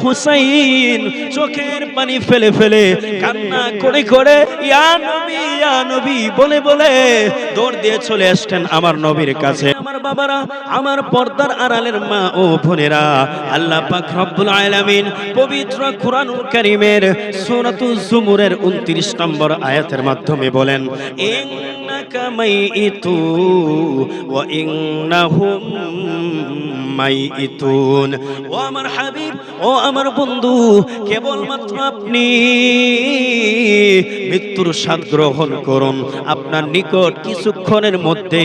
হুসাইন চোখের পানি ফেলে ফেলে কান্না করে করে ইয়া নবী বলে বলে দৌড় দিয়ে চলে আসতেন আমার নবীর কাছে। আমার বাবারা, আমার পর্দার আড়ালের মা ও বোনেরা, আল্লাহ পাক রব্বুল আলামিন পবিত্র কুরআনুল কারীমের সূরাতুজ জুমুরের 29 নম্বর আয়াতের মাধ্যমে বলেন, ইন্নাকা মাইইতু ওয়া ইন্নাহুম মাইইতুন। ও আমার হাবিব, ও আমার বন্ধু, কেবলমাত্র আপনি মৃত্যুর স্বাদ গ্রহণ করুন। আপনার নিকট কিছুক্ষণের মধ্যে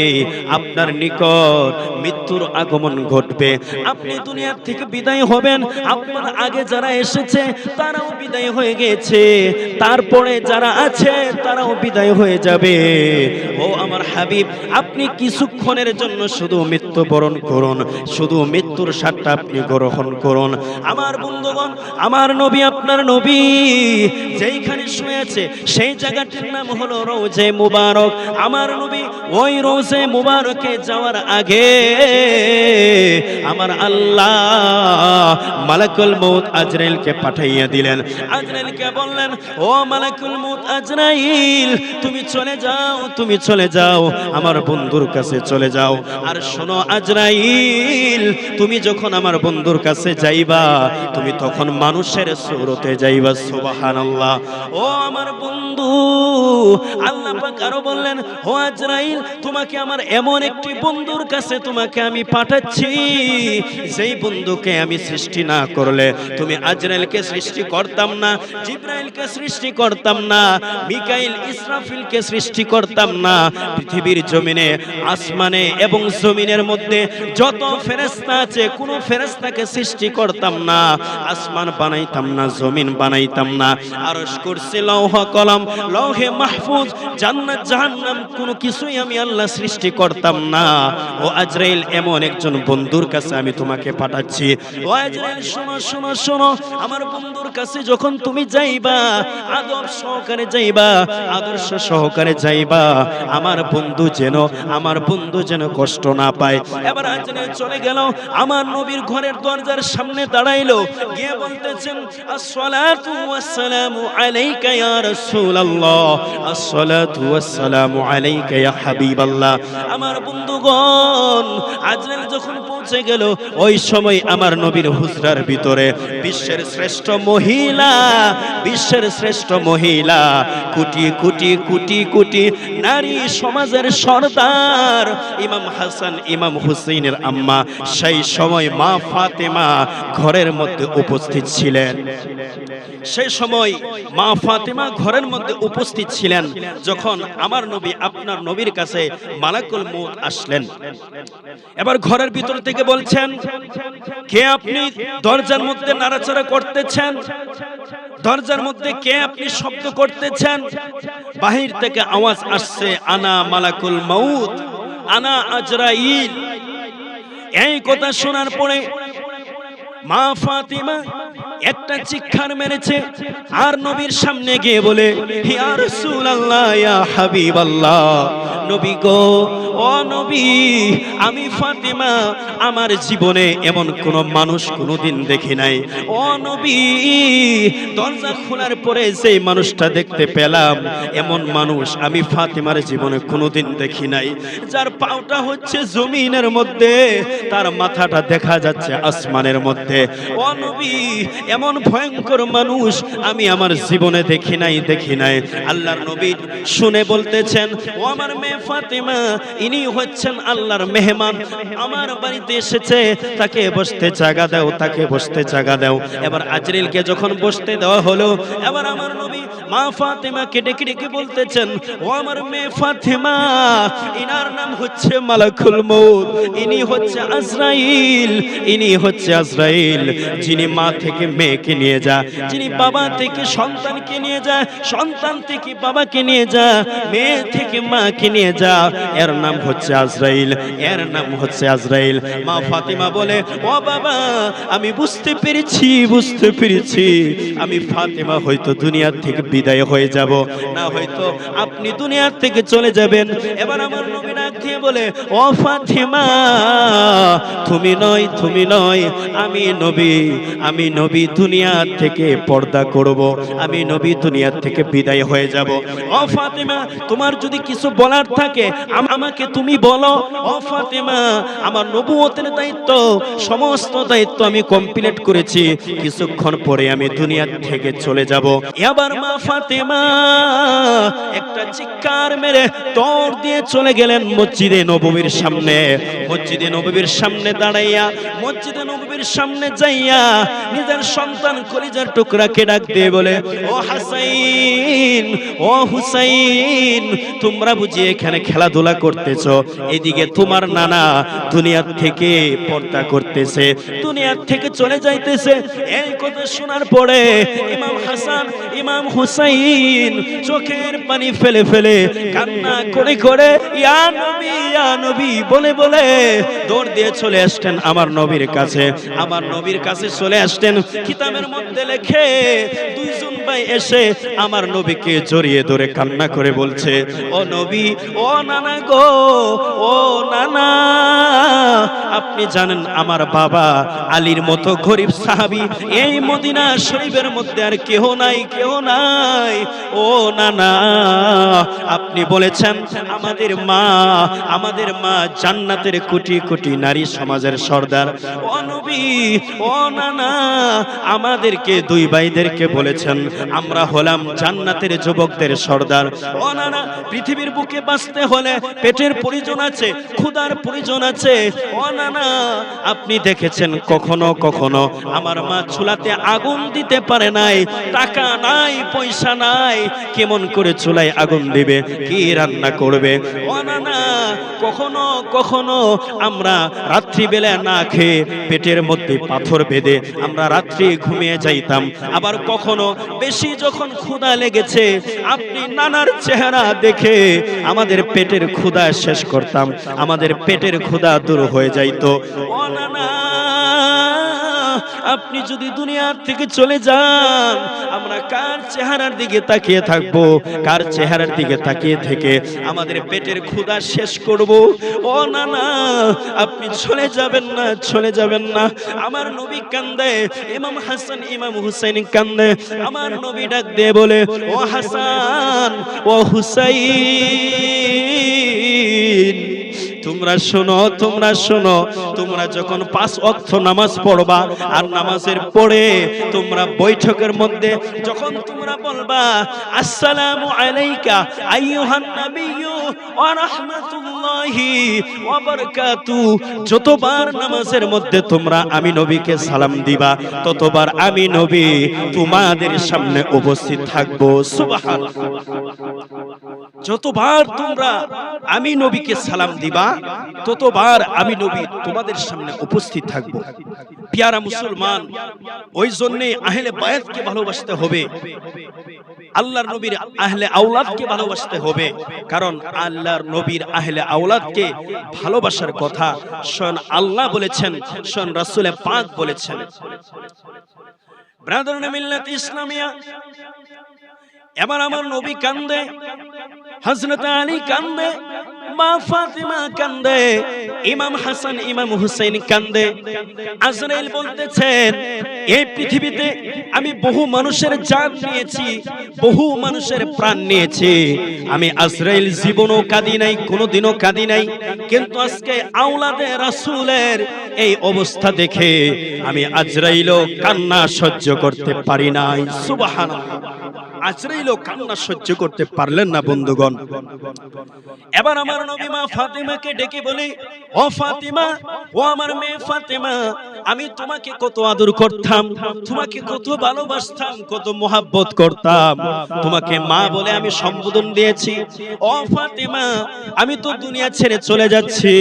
আপনার নিকট মৃত্যুর আগমন ঘটবে। আপনি দুনিয়ার থেকে বিদায় হবেন। আপনার আগে যারা এসেছে তারাও বিদায় হয়ে গেছে, তারপরে যারা আছে তারাও বিদায় হয়ে যাবে। ও আমার হাবিব, আপনি কিছুক্ষণের জন্য শুধু মৃত্যুবরণ করুন, শুধু মৃত্যুর স্বাদটা আপনি গ্রহণ করুন। আমার বন্ধুগণ, আমার নবী, আপনার নবী যেইখানে শুয়ে আছে সেই জায়গাটির নাম হলো রওজে মুবারক। আমার নবী ওই রওজে মুবারকে যাওয়ার আগে আমার আল্লাহ মালাকুল মউত আজরাইলকে পাঠাইয়া দিলেন। আজরাইলকে বললেন, ও মালাকুল মউত আজরাইল, তুমি চলে যাও, তুমি চলে যাও, আমার বন্ধুর কাছে চলে যাও। আর শোনো আজরাইল, তুমি যখন আমার বন্ধুর কাছে যাইবা তুমি তখন মানুষের সুরতে যাইবা। সুবহানাল্লাহ। ও আমার বন্ধু, আল্লাহ পাক আরো বললেন, ও আজরাইল, তোমাকে আমার এমন একটি বন্ধুর কাছে তোমাকে আমি পাঠাচ্ছি, যেই বন্ধুকে আমি সৃষ্টি না করলে তুমি আজরাইলকে সৃষ্টি করতাম না, জিবরাইলকে সৃষ্টি করতাম না, মিকাইল ইসরাফিলকে সৃষ্টি করতাম না। পৃথিবীর জমিনে, আসমানে এবং জমিনের মধ্যে যত ফেরেশতা আছে কোন ফেরেশতাকে সৃষ্টি করতাম না। আসমান বানাইতাম না, জমিন বানাইতাম না, আরশ, কুরসি, লৌহ কলম, লৌহে মাহফুজ, জান্নাত জাহান্নাম কোনো কিছুই আমি আল্লাহ সৃষ্টি করতাম না। ও আজরাইল, এমন একজন বন্ধুর কাছে আমি তোমাকে পাঠাচ্ছি। ও আজরাইল, শোনো শোনো শোনো, আমার বন্ধুর কাছে যখন তুমি যাইবা আদব সহকারে যাইবা, আদর্শ সহকারে যাইবা। আমার বন্ধু যেন কষ্ট না পায়। এবার আজরাইল চলে গেল, আমার নবীর ঘরের দরজার সামনে দাঁড়াইলো, গিয়ে বলতেছেন, আসসালাতু ওয়াসসালামু আলাইকা ইয়া রাসূলুল্লাহ, আসসালাতু ওয়াসসালামু আলাইকা ইয়া হাবিবাল্লাহ। আমার বন্ধুগণ, আজরাইল যখন পৌঁছে গেল, ওই সময় আমার নবীর হুজরার ভিতরে বিশ্বের শ্রেষ্ঠ মহিলা, কোটি কোটি কোটি কোটি নারী সমাজের সর্দার ইমাম হাসান, ইমাম হুসাইনের আম্মা, সেই সময় মা ফাতেমা ঘরের মধ্যে উপস্থিত ছিলেন। সেই সময় মা ফাতেমা ঘরের মধ্যে উপস্থিত ছিলেন যখন আমার নবী, আপনার নবীর কাছে মালাকুল মউত আসলেন। এবার ঘরের ভিতর থেকে বলছেন, কে আপনি দরজার মধ্যে নাড়াচাড়া করতেছেন? দরজার মধ্যে কে আপনি শব্দ করতেছেন? বাহির থেকে আওয়াজ আসছে, আনা মালাকুল মউত, আনা আজরাইল। এই কথা শোনার পরে মা ফাতিমা একটা চিৎকার মেরেছে, আর নবীর সামনে গিয়ে বলে, ইয়া রাসূলুল্লাহ, ইয়া হাবিবাল্লাহ, নবী গো, ও নবী, আমি ফাতিমা আমার জীবনে এমন কোন মানুষ কোনোদিন দেখি নাই। ও নবী, দরজা খোলার পরে সেই মানুষটা দেখতে পেলাম, এমন মানুষ আমি ফাতিমার জীবনে কোনোদিন দেখি নাই। যার পাওটা হচ্ছে জমিনের মধ্যে, তার মাথাটা দেখা যাচ্ছে আসমানের মধ্যে। ও নবী, এমন ভয়ঙ্কর মানুষ আমি আমার জীবনে দেখি নাই। আল্লাহর নবী শুনে বলতেছেন, ও আমার মেয়ে ফাতিমা, ইনি হচ্ছেন আল্লাহর মেহমান, আমার বাড়িতে এসেছে, তাকে বসতে জায়গা দাও, তাকে বসতে জায়গা দাও। এবার আজরাইলকে যখন বসতে দেওয়া হলো, এবার আমার নবী মা ফাতিমাকে ডেকে ডেকে বলতেছেন, ও আমার মেয়ে ফাতিমা, ইনার নাম হচ্ছে মালাকুল মউত, ইনি হচ্ছে আজরাইল, যিনি মা থেকে মেয়েকে নিয়ে যায়, যিনি বাবা থেকে সন্তানকে নিয়ে যায়, সন্তান থেকে বাবাকে নিয়ে যায়, মেয়ে থেকে মাকে নিয়ে যায়, এর নাম হচ্ছে আজরাইল। মা ফাতিমা বলে, ও বাবা, আমি বুঝতে পেরেছি, আমি ফাতিমা হয়তো দুনিয়ার থেকে বিদায় হয়ে যাব, না হয়তো আপনি দুনিয়ার থেকে চলে যাবেন। এবার আমার নবী ডাক দিয়ে বলে, ও ফাতেমা, তুমি নয়, আমি নবী দুনিয়া থেকে পর্দা করব, আমি নবী দুনিয়া থেকে বিদায় হয়ে যাব। ও ফাতেমা, তোমার যদি কিছু বলার থাকে আমাকে তুমি বলো। ও ফাতেমা, আমার নবুয়তের দায়িত্ব, সমস্ত দায়িত্ব আমি কমপ্লিট করেছি, কিছুক্ষণ পরে আমি দুনিয়া থেকে চলে যাব। এবার মা ফাতেমা একটা চিৎকার মেরে দৌড় দিয়ে চলে গেলেন মসজিদে নববীর সামনে। মসজিদে নববীর সামনে দাঁড়াইয়া, মসজিদে নববীর সামনে যাইয়া নিজের সন্তান কলিজার টুকরাকে ডাক দিয়ে বলে, ও হাসাইন, ও হুসাইন, তোমরা বুঝি এখানে খেলাধুলা করতেছো, এদিকে তোমার নানা দুনিয়া থেকে পর্দা করতেছে, দুনিয়া থেকে চলে যাইতেছে। এই কথা শোনার পরে ইমাম হাসান, ইমাম হুসাইন চোখের পানি ফেলে ফেলে কান্না করে করে ইয়া নবী বলে বলে দৌড় দিয়ে চলে আসতেন আমার নবীর কাছে। আমার নবীর কাছে চলে আসতেন। কিতাবের মধ্যে লেখে দুইজন ভাই এসে আমার নবীকে জড়িয়ে ধরে কান্না করে বলছে, ও নবী, ও নানা গো, ও নানা, আপনি জানেন আমার বাবা আলীর মতো গরিব সাহাবী এই মদিনা শরীফের মধ্যে আর কেউ নাই। ও নানা, আপনি বলেছেন আমাদের মা জান্নাতের কোটি কোটি নারী সমাজের সর্দার। ও নবী, ও নানা, আমাদেরকে দুই ভাইদেরকে বলেছেন আমরা হলাম জান্নাতের যুবকদের সর্দার। ও নানা, পৃথিবীর বুকে বাঁচতে হলে পেটের প্রয়োজন আছে, ক্ষুধার প্রয়োজন আছে। ও নানা, আপনি দেখেছেন কখনো কখনো আমার মা চুলাতে আগুন দিতে পারে নাই, টাকা নাই, পয়সা নাই, কেমন করে চুলায় আগুন দিবে, কি রান্না করবে? ও নানা, কখনো কখনো আমরা রাত্রিবেলা না খেয়ে পেটের মধ্যে পাথর বেঁধে আমরা রাত্রি ঘুমিয়ে যাইতাম। আবার কখনো বেশি যখন ক্ষুধা লেগেছে আপনি নানার চেহারা দেখে আমাদের পেটের ক্ষুধা শেষ করতাম, আমাদের পেটের ক্ষুধা দূর হয়ে যাইতো। ও নানা, আপনি যদি দুনিয়ার থেকে চলে যান আমরা কার চেহারার দিকে তাকিয়ে থাকবো, কার চেহারার দিকে তাকিয়ে থেকে আমাদের পেটের ক্ষুধা শেষ করব? ও নানা, আপনি চলে যাবেন না। আমার নবী কান্দে, ইমাম হাসান ইমাম হুসাইন কান্দে। আমার নবী ডাক দিয়ে বলে, ও হাসান, ও হুসাইন, তোমরা শোনো, তোমরা যখন 5 ওয়াক্ত নামাজ পড়বা আর নামাজের পরে তোমরা বৈঠকের মধ্যে যখন তোমরা বলবা আসসালামু আলাইকা আইয়ুহান নাবিয়্যু ওয়া রাহমাতুল্লাহি ওয়া বারাকাতু, যতবার নামাজের মধ্যে তোমরা আমি নবীকে সালাম দিবা ততবার আমি নবী তোমাদের সামনে উপস্থিত থাকবো। সুবহানাল্লাহ। যতবার তোমরা আমি নবীকে সালাম দিবা ততবার আমি নবী তোমাদের সামনে উপস্থিত থাকবো। প্যারা মুসলমান, ওই জন্যে আহলে বায়াতকে ভালোবাসতে হবে, আল্লাহর নবীর আহলে আওলাদকে ভালোবাসতে হবে, কারণ আল্লাহর নবীর আহলে আওলাদকে ভালোবাসার কথা স্বয়ং আল্লাহ বলেছেন, স্বয়ং রাসূল পাক বলেছেন। ব্রাদার মিল্লাত ইসলামিয়া, এবার আমার নবী কান্দে, হযরত আলী কান্দে, মা ফাতিমা কান্দে, ইমাম হাসান ইমাম হুসাইন কান্দে। আজরাইল বলতেছেন, এই পৃথিবীতে আমি বহু মানুষের জান নিয়েছি, বহু মানুষের প্রাণ নিয়েছি, আমি আজরাইল জীবনও কাঁদি নাই, কোনোদিনও কাঁদি নাই, কিন্তু আজকে আওলাদে রাসূলের এই অবস্থা দেখে আমি আজরাইলও কান্না সহ্য করতে পারি নাই। সুবহানাল্লাহ। আজরাইলও কান্না সহ্য করতে পারলেন না বন্ধুগণ। এবার আমার নবী মা ফাতিমাকে ডেকে বলে, ও ফাতিমা, ও আমার মেয়ে ফাতিমা, আমি তোমাকে কত আদর করতাম, তোমাকে কত ভালোবাসতাম, কত মোহাব্বত করতাম, তোমাকে মা বলে আমি সম্বোধন দিয়েছি। ও ফাতিমা, আমি তো দুনিয়া ছেড়ে চলে যাচ্ছি।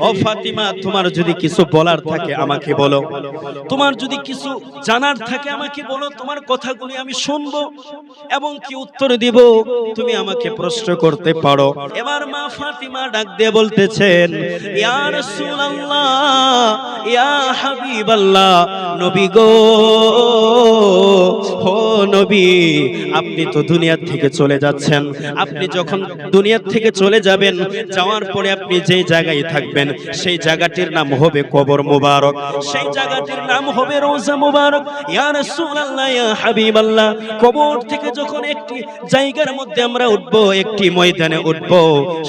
ও ফাতিমা, তোমার যদি কিছু বলার থাকে আমাকে বলো, তোমার যদি কিছু জানার থাকে আমাকে বলো, তোমার কথাগুলি আমি শুনবো এবং কি উত্তর দিব, তুমি আমাকে প্রশ্ন করতে পারো। এবার মা ফাতিমা ডাক দিয়ে বলতেছেন, ইয়া রাসূলুল্লাহ, ইয়া হাবিবাল্লাহ, নবী গো, ও নবী, আপনি তো দুনিয়া থেকে চলে যাচ্ছেন। আপনি যখন দুনিয়া থেকে চলে যাবেন, যাওয়ার পরে আপনি যেই জায়গায় থাকবেন সেই জায়গাটির নাম হবে কবর মুবারক, সেই জায়গাটির নাম হবে রওজা মুবারক। ইয়া রাসূলুল্লাহ, ইয়া হাবিবাল্লাহ, কবর থেকে যখন একটি জায়গার মধ্যে আমরা উঠব, একটি ময়দানে উঠব,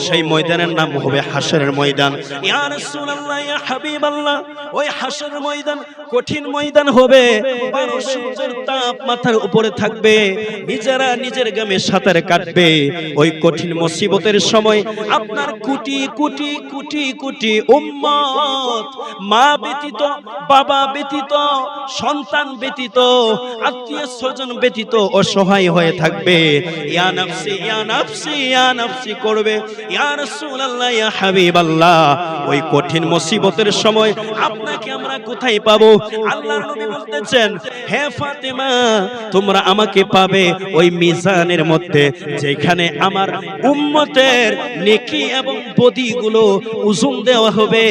সেই ময়দানের নাম হবে হাশরের ময়দান। ইয়া রাসূলুল্লাহ, ইয়া হাবিবাল্লাহ, ওই হাশরের ময়দান কঠিন ময়দান হবে। 12 সূর্যের তাপ মাথার উপরে থাকবে, নিজেরা নিজের গামে সাঁতার কাটবে। ওই কঠিন মুসিবতের সময় আপনার কোটি কোটি কোটি কোটি উম্মত, মা ব্যতীত, বাবা ব্যতীত, সন্তান ব্যতীত, আত্মীয় স্বজন ব্যতীত অসহায় হয়ে থাকবে। ইয়া নাফসি ইয়া নাফসি ইয়া নাফসি করবে। ইয়া রাসূলুল্লাহ, ইয়া হাবিবাল্লাহ, ওই কঠিন মুসিবতের সময় আপনাকে আমরা কোথায় পাবো? আল্লাহর নবী বলতেছেন, হে ফাতেমা, তোমরা আমাকে পাবে ওই মিজানের মধ্যে, যেখানে আমার উম্মতের নেকি এবং বদিগুলো ওজন দেওয়া হবে।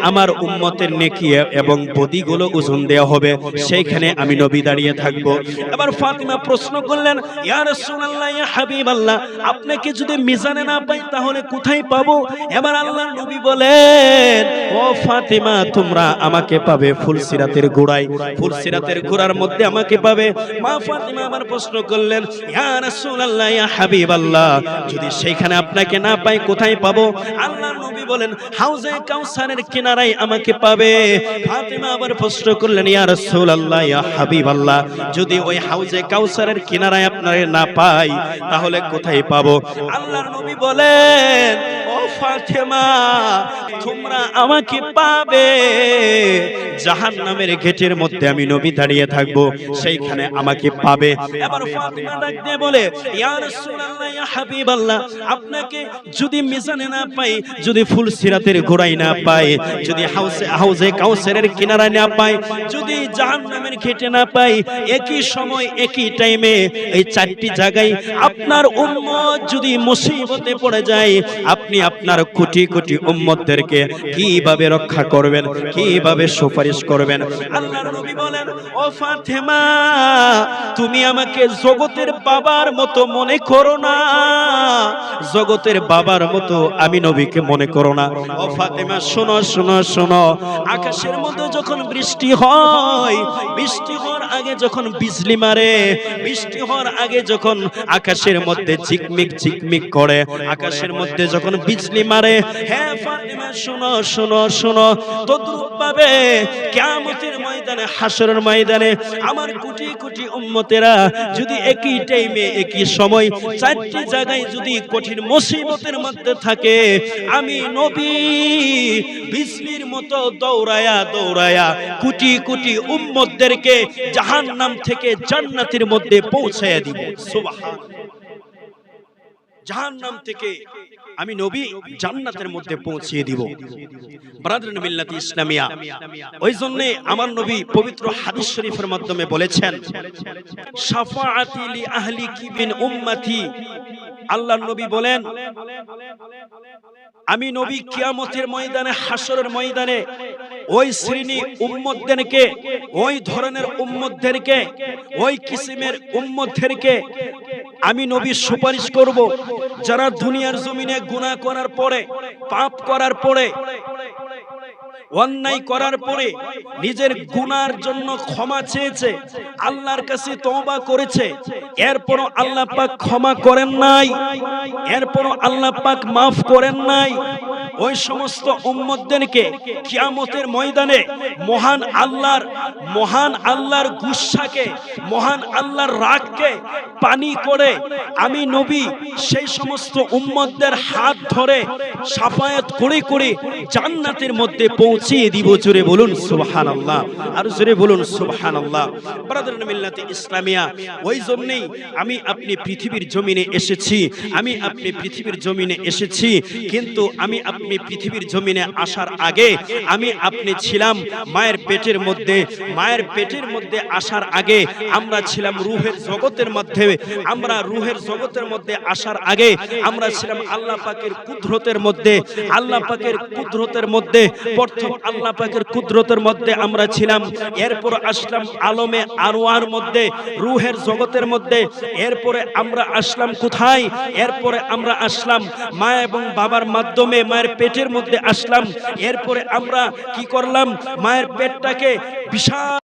আমার উম্মতের নেকি এবং বদিগুলো ওজন দেওয়া হবে, সেইখানে আমি নবী দাঁড়িয়ে থাকব। এবার ফাতেমা প্রশ্ন করলেন, ইয়া রাসূলুল্লাহ, ইয়া হাবিবাল্লাহ, আপনাকে যদি মিজানে না পাই তাহলে কোথায় পাবো? এবার আল্লাহর নবী বলেন, ও ফাতেমা, তোমরা আমাকে পাবে ফুলসিরাতের গোড়ায়, ফুলসিরাতের গোড়ার মধ্যে আমাকে পাবে। মা ফাতেমা আবার প্রশ্ন করলেন, ইয়া রাসূলুল্লাহ, ইয়া হাবিবাল্লাহ, যদি সেইখানে আপনাকে না পাই কোথায় পাবো? আল্লাহর নবী বলেন, হাউজে কাউসারের কিনারায় আমাকে পাবে। ফাতেমা আবার প্রশ্ন করলেন, ইয়া রাসূলুল্লাহ, ইয়া হাবিবাল্লাহ, যদি ওই হাউজে কাউসারের কিনারায় আপনারে না পাই তাহলে কোথায় পাবো? আল্লাহর নবী বলেন, ও ফাতেমা, তোমরা আমাকে পাবে জাহান্নামের গেটের মধ্যে, আমি নবী দাঁড়িয়ে থাকবো, সেইখানে আমাকে পাবে। এবার ফাতেমা ডাক দিয়ে বলে, ইয়া রাসূলুল্লাহ, ইয়া হাবিবাল্লাহ, আপনাকে যদি মিজানে না পাই, যদি ফুলসিরাতের গোড়ায় না পাই, যদি হাউজে কাউসারের কিনারায় না পাই, যদি জাহান্নামের গেটে না পাই, একই সময় একই টাইমে এই চারটি জায়গায় আপনার উম্মত যদি মুসিবতে পড়ে যায়, আপনি আপনার কোটি কোটি উম্মতদেরকে কিভাবে রক্ষা করবেন, কিভাবে সুপারিশ করবেন? আল্লাহর নবী বলেন, ও ফাতেমা, তুমি আমাকে জগতের বাবার মতো মনে করো না, জগতের বাবার মতো আমি নবীকে মনে করো না। ও ফাতেমা, শোনো শোনো শোনো, আকাশের মধ্যে যখন বৃষ্টি হয়, বৃষ্টি হওয়ার আগে যখন বিজলি মারে, বৃষ্টি হওয়ার আগে যখন আকাশের মধ্যে ঝিকমিক ঝিকমিক করে, আকাশের মধ্যে যখন বিজলি মারে, হ্যাঁ ফাতেমা, শোনো শোনো শোনো, তদ্রূপ ভাবে কিয়ামতের ময়দানে, হাশরের ময়দানে আমার কোটি কোটি উম্মতেরা যদি একই টাইমে একই সময় চারটি জায়গায় যদি কঠিন মুসিবতের মধ্যে থাকে, আমি নবী বিজলির মতো দৌড়ায়া দৌড়ায়া কোটি কোটি উম্মতদেরকে জাহান্নাম থেকে জান্নাতের মধ্যে পৌঁছায়া দিব। সুবহানাল্লাহ। জাহান্নাম থেকে আমি নবী জান্নাতের মধ্যে পৌঁছিয়ে দিব। ব্রাদার মিল্লাত ইসলামিয়া, ওই জন্য আমার নবী পবিত্র হাদিস শরীফের মাধ্যমে বলেছেন, শাফাআতি লি আহলি কিবিন উম্মতি। আল্লাহর নবী বলেন, আমি নবী কিয়ামতের ময়দানে, হাশরের ময়দানে ওই শ্রেণী উম্মতদেরকে, ওই ধরনের উম্মতদেরকে, ওই কিসিমের উম্মতদেরকে আমি নবী সুপারিশ করব, যারা দুনিয়ার জমিনে গুনাহ করার পরে, পাপ করার পরে, অন্যায় করার পরে নিজের গুনার জন্য ক্ষমা চেয়েছে, আল্লাহর কাছে তওবা করেছে, এরপরও আল্লাহ পাক ক্ষমা করেন নাই, এরপরও আল্লাহ পাক মাফ করেন নাই, ওই সমস্ত উম্মতদেরকে কিয়ামতের ময়দানে মহান আল্লাহর গুসাকে, মহান আল্লাহর রাগকে পানি করে আমি নবী সেই সমস্ত উম্মতদের হাত ধরে শাফায়াত করে করে জান্নাতের মধ্যে পৌঁছিয়ে দিব। জোরে বলুন সুবহানাল্লাহ, আর জোরে বলুন সুবহানাল্লাহ। ব্রাদার মিল্লাতে ইসলামিয়া, ওই জন্যই আমি আপনি পৃথিবীর জমিনে এসেছি, আমি আপনি পৃথিবীর জমিনে এসেছি, কিন্তু আমি আপনি পৃথিবীর জমিনে আসার আগে আমি আপনি ছিলাম মায়ের পেটের মধ্যে। মায়ের পেটের মধ্যে আসার আগে আমরা ছিলাম রূহের জগতের মধ্যে। আমরা রূহের জগতের মধ্যে আসার আগে আমরা ছিলাম আল্লাহ পাকের কুদরতের মধ্যে। আল্লাহ পাকের কুদরতের মধ্যে, প্রথম আল্লাহ পাকের কুদরতের মধ্যে আমরা ছিলাম। এরপর আসলাম আলমে আরওয়ার মধ্যে, রূহের জগতের মধ্যে। এরপরে আমরা আসলাম কোথায়? এরপরে আমরা আসলাম মা এবং বাবার মাধ্যমে মায়ের পেটের মধ্যে আসলাম। এরপরে আমরা কি করলাম? মায়ের পেটটাকে বিশাল